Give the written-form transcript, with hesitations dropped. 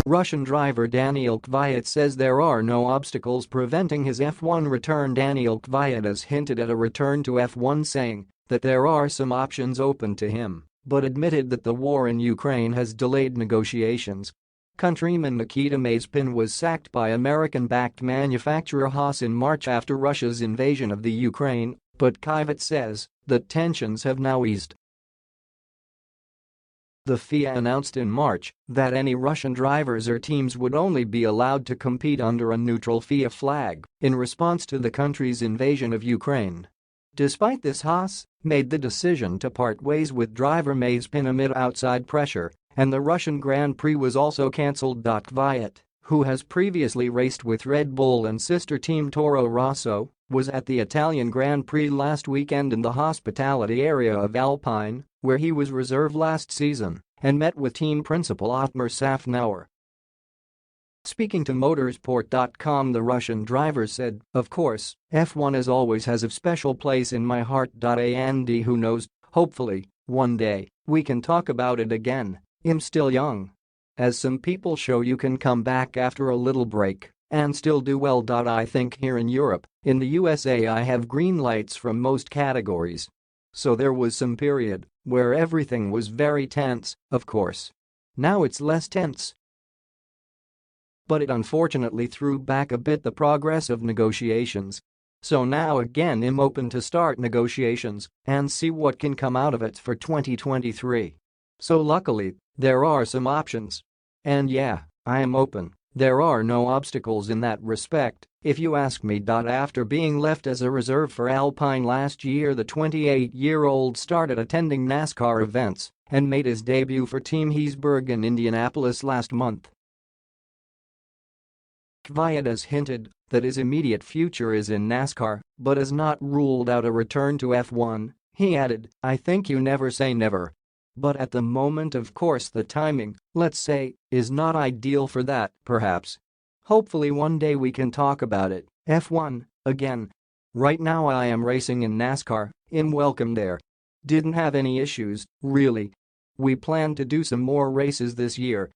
Russian driver Daniil Kvyat says there are no obstacles preventing his F1 return. Daniil Kvyat has hinted at a return to F1, saying that there are some options open to him, but admitted that the war in Ukraine has delayed negotiations. Countryman Nikita Mazepin was sacked by American-backed manufacturer Haas in March after Russia's invasion of the Ukraine, but Kvyat says that tensions have now eased. The FIA announced in March that any Russian drivers or teams would only be allowed to compete under a neutral FIA flag in response to the country's invasion of Ukraine. Despite this, Haas made the decision to part ways with driver Mazepin amid outside pressure, and the Russian Grand Prix was also cancelled. Kvyat, who has previously raced with Red Bull and sister team Toro Rosso, was at the Italian Grand Prix last weekend in the hospitality area of Alpine, where he was reserve last season, and met with team principal Otmar Safnauer. Speaking to motorsport.com, the Russian driver said, "Of course, F1 as always has a special place in my heart. And who knows, hopefully, one day, we can talk about it again. I'm still young. As some people show, you can come back after a little break and still do well. I think here in Europe, in the USA, I have green lights from most categories. So there was some period where everything was very tense, of course. Now it's less tense. But it unfortunately threw back a bit the progress of negotiations. So now again I'm open to start negotiations and see what can come out of it for 2023. So luckily, there are some options. And yeah, I am open. There are no obstacles in that respect, if you ask me. After being left as a reserve for Alpine last year, the 28-year-old started attending NASCAR events and made his debut for Team Heesburg in Indianapolis last month. Kvyat has hinted that his immediate future is in NASCAR, but has not ruled out a return to F1. He added, "I think you never say never. But at the moment, of course, the timing, let's say, is not ideal for that, perhaps. Hopefully one day we can talk about it, F1, again. Right now I am racing in NASCAR, I'm welcome there. Didn't have any issues, really. We plan to do some more races this year,